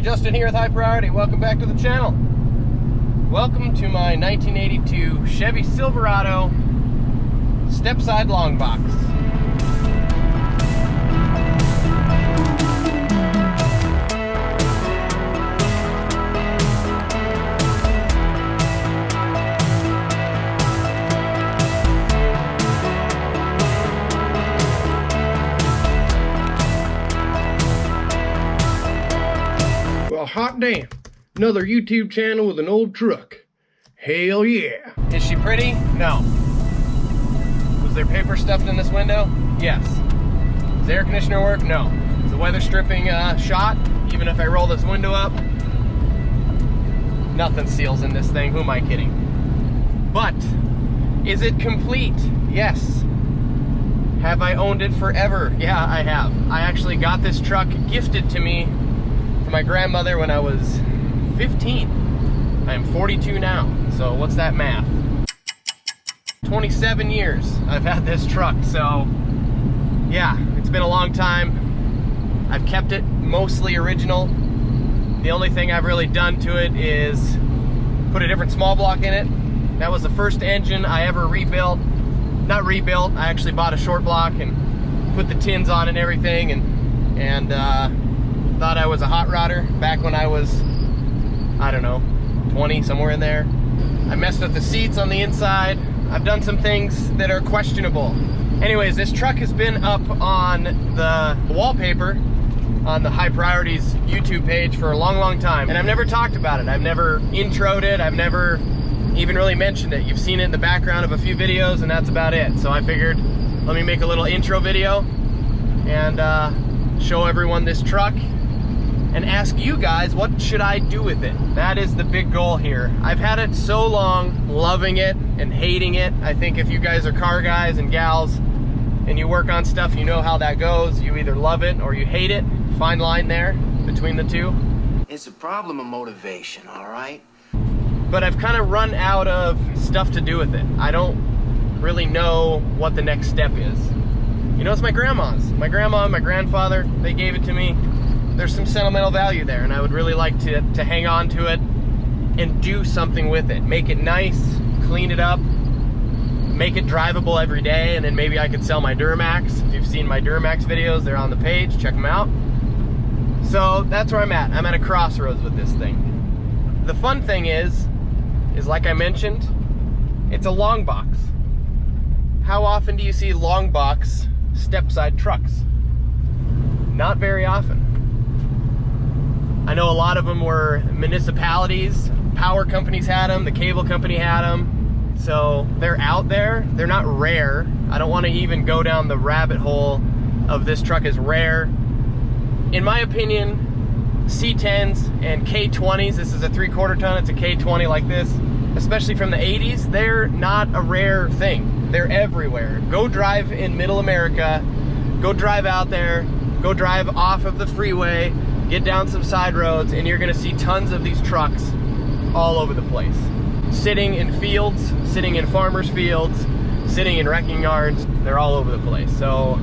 Justin here with High Priority. Welcome back to the channel. Welcome to my 1982 Chevy Silverado step-side long box. Well, hot damn, another YouTube channel with an old truck. Hell yeah. Is she pretty? No. Was there paper stuffed in this window? Yes. Does the air conditioner work? No. Is the weather stripping shot? Even if I roll this window up? Nothing seals in this thing. Who am I kidding? But, is it complete? Yes. Have I owned it forever? Yeah, I have. I actually got this truck gifted to me from my grandmother when I was 15. I am 42 now, so what's that math? 27 years I've had this truck, so yeah, it's been a long time. I've kept it mostly original. The only thing I've really done to it is put a different small block in it. That was the first engine I ever rebuilt. Not rebuilt, I actually bought a short block and put the tins on and everything, and thought I was a hot rodder back when I was, I don't know, 20, somewhere in there. I messed up the seats on the inside. I've done some things that are questionable. Anyways, this truck has been up on the wallpaper on the High Priorities YouTube page for a long time, and I've never talked about it. I've never introed it. I've never even really mentioned it. You've seen it in the background of a few videos, and that's about it. So I figured, let me make a little intro video and show everyone this truck and ask you guys, what should I do with it? That is the big goal here. I've had it so long, loving it and hating it. I think if you guys are car guys and gals and you work on stuff, you know how that goes. You either love it or you hate it. Fine line there between the two. It's a problem of motivation, all right? But I've kind of run out of stuff to do with it. I don't really know what the next step is. You know, it's my grandma's. My grandma and my grandfather, they gave it to me. There's some sentimental value there, and I would really like to hang on to it and do something with it. Make it nice, clean it up, make it drivable every day, and then maybe I could sell my Duramax. If you've seen my Duramax videos, they're on the page, check them out. So that's where I'm at. I'm at a crossroads with this thing. The fun thing is like I mentioned, it's a long box. How often do you see long box step-side trucks? Not very often. I know a lot of them were municipalities, power companies had them, the cable company had them. So they're out there, they're not rare. I don't want to even go down the rabbit hole of this truck is rare. In my opinion, C10s and K20s, this is a 3/4 ton, it's a K20 like this, especially from the 80s, they're not a rare thing. They're everywhere. Go drive in middle America, go drive out there, go drive off of the freeway, get down some side roads, and you're gonna see tons of these trucks all over the place. Sitting in fields, sitting in farmers' fields, sitting in wrecking yards, they're all over the place. So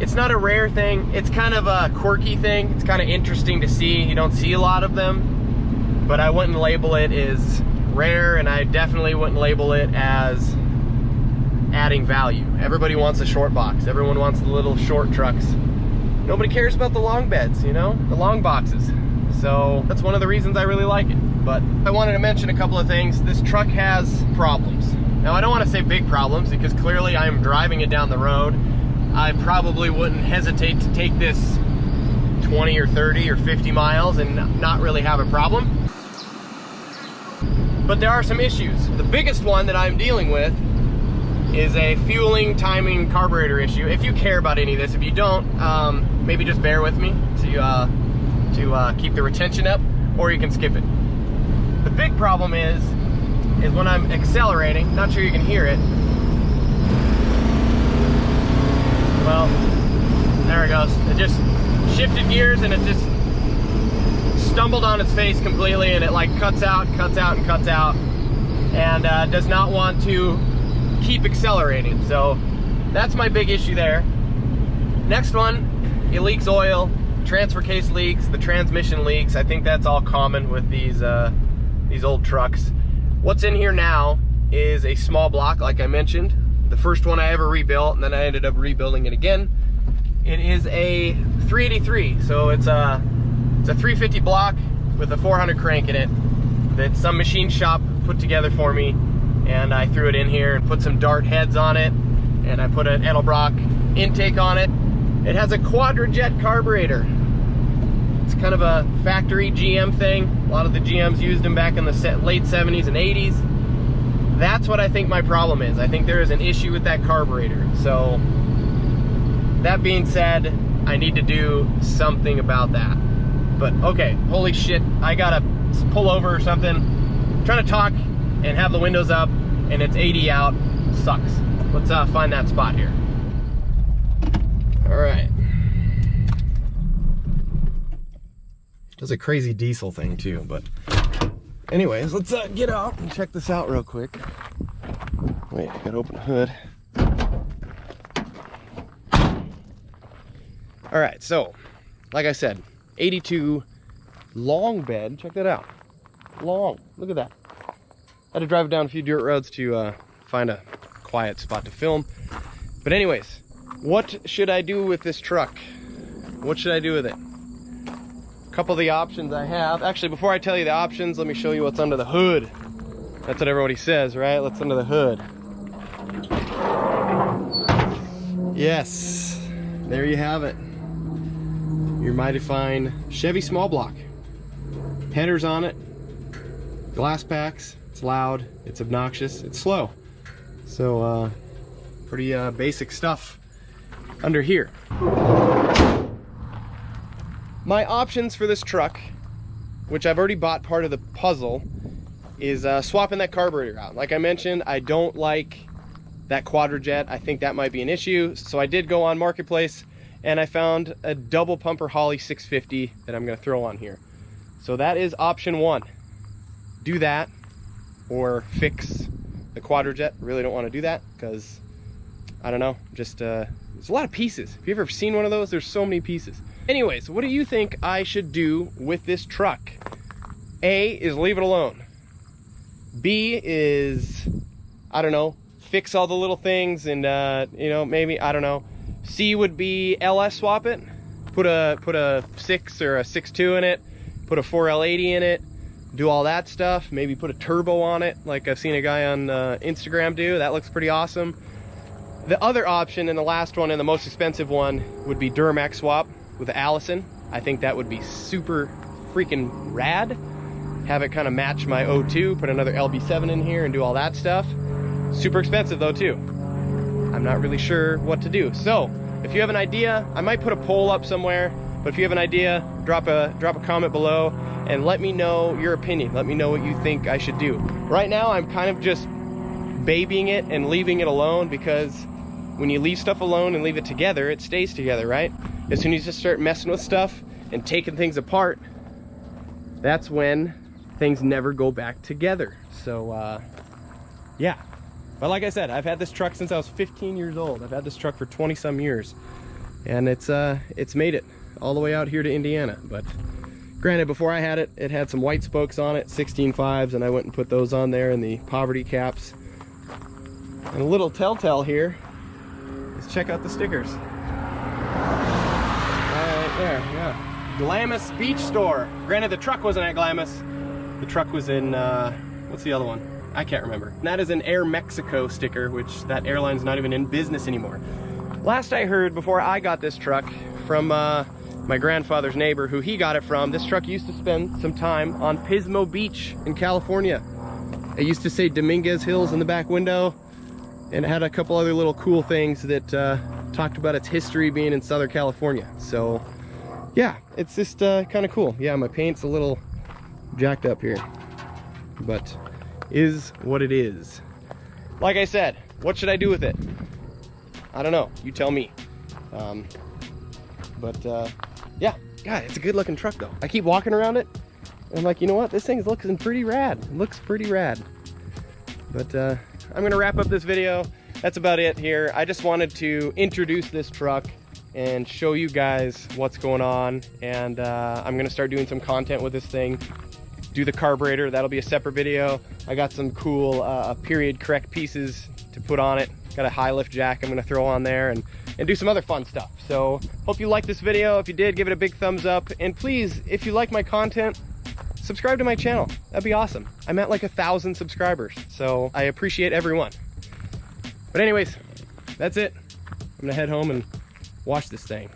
it's not a rare thing, it's kind of a quirky thing. It's kind of interesting to see. You don't see a lot of them, but I wouldn't label it as rare, and I definitely wouldn't label it as adding value. Everybody wants a short box. Everyone wants the little short trucks. Nobody cares about the long beds, you know, the long boxes. So that's one of the reasons I really like it. But I wanted to mention a couple of things. This truck has problems. Now, I don't want to say big problems because clearly I'm driving it down the road. I probably wouldn't hesitate to take this 20 or 30 or 50 miles and not really have a problem. But there are some issues. The biggest one that I'm dealing with is a fueling, timing, carburetor issue. If you care about any of this, if you don't, maybe just bear with me to keep the retention up, or you can skip it. The big problem is when I'm accelerating, not sure you can hear it. Well, there it goes. It just shifted gears and it just stumbled on its face completely, and it like cuts out, and does not want to keep accelerating. So that's my big issue there. Next one, it leaks oil, transfer case leaks, the transmission leaks. I think that's all common with these old trucks. What's in here now is a small block, like I mentioned. The first one I ever rebuilt, and then I ended up rebuilding it again. It is a 383, so it's a 350 block with a 400 crank in it that some machine shop put together for me, and I threw it in here and put some dart heads on it, and I put an Edelbrock intake on it. It has a quadrajet carburetor. It's kind of a factory GM thing. A lot of the GMs used them back in the late 70s and 80s. That's what I think my problem is. I think there is an issue with that carburetor. So that being said, I need to do something about that. But okay, holy shit, I gotta pull over or something. I'm trying to talk and have the windows up, and it's 80 out. Sucks. Let's find that spot here. All right. Does a crazy diesel thing too, but anyways, let's get out and check this out real quick. Wait, I gotta open the hood. All right, so like I said, 82 long bed. Check that out. Long. Look at that. I had to drive down a few dirt roads to find a quiet spot to film. But anyways, what should I do with this truck? What should I do with it? A couple of the options I have. Actually, before I tell you the options, let me show you what's under the hood. That's what everybody says, right? What's under the hood? Yes, there you have it. Your mighty fine Chevy small block. Headers on it, glass packs. It's loud, it's obnoxious, it's slow. So pretty basic stuff under here. My options for this truck, which I've already bought part of the puzzle, is swapping that carburetor out. Like I mentioned, I don't like that quadrajet. I think that might be an issue. So I did go on Marketplace and I found a double pumper Holley 650 that I'm gonna throw on here. So that is option one. Do that or fix the quadrajet. Really don't want to do that because I don't know, just there's a lot of pieces. If you've ever seen one of those, there's so many pieces. Anyways, what do you think I should do with this truck? A is leave it alone. B is, I don't know, fix all the little things and you know, maybe, I don't know. C would be LS swap it. Put a 6 or a 6.2 in it. Put a 4L80 in it. Do all that stuff. Maybe put a turbo on it, like I've seen a guy on Instagram do. That looks pretty awesome. The other option, and the last one and the most expensive one, would be Duramax swap with Allison. I think that would be super freaking rad. Have it kind of match my O2, put another LB7 in here and do all that stuff. Super expensive though too. I'm not really sure what to do. So if you have an idea, I might put a poll up somewhere, but if you have an idea, drop a comment below and let me know your opinion. Let me know what you think I should do. Right now, I'm kind of just babying it and leaving it alone, because when you leave stuff alone and leave it together, it stays together, right? As soon as you just start messing with stuff and taking things apart, that's when things never go back together. So yeah, but like I said, I've had this truck since I was 15 years old. I've had this truck for 20 some years, and it's made it all the way out here to Indiana. But granted, before I had it, it had some white spokes on it, 16.5s, and I went and put those on there in the poverty caps. And a little telltale here is check out the stickers. Right there, yeah. Glamis Beach Store. Granted, the truck wasn't at Glamis. The truck was in, what's the other one? I can't remember. And that is an Air Mexico sticker, which that airline's not even in business anymore. Last I heard, before I got this truck, from my grandfather's neighbor, who he got it from, this truck used to spend some time on Pismo Beach in California. It used to say Dominguez Hills in the back window, and it had a couple other little cool things that talked about its history being in Southern California. So yeah, it's just kind of cool. Yeah, my paint's a little jacked up here, but is what it is. Like I said, what should I do with it? I don't know, you tell me. Yeah, God, it's a good looking truck though. I keep walking around it and I'm like, you know what, this thing's looking pretty rad. It looks pretty rad. But I'm gonna wrap up this video. That's about it here. I just wanted to introduce this truck, and show you guys what's going on. And I'm gonna start doing some content with this thing. Do the carburetor, that'll be a separate video. I got some cool period correct pieces to put on it. Got a high lift jack I'm gonna throw on there, and do some other fun stuff. So hope you liked this video. If you did, give it a big thumbs up. And please, if you like my content, subscribe to my channel. That'd be awesome. I'm at like 1,000 subscribers, so I appreciate everyone. But anyways, that's it. I'm gonna head home and wash this thing.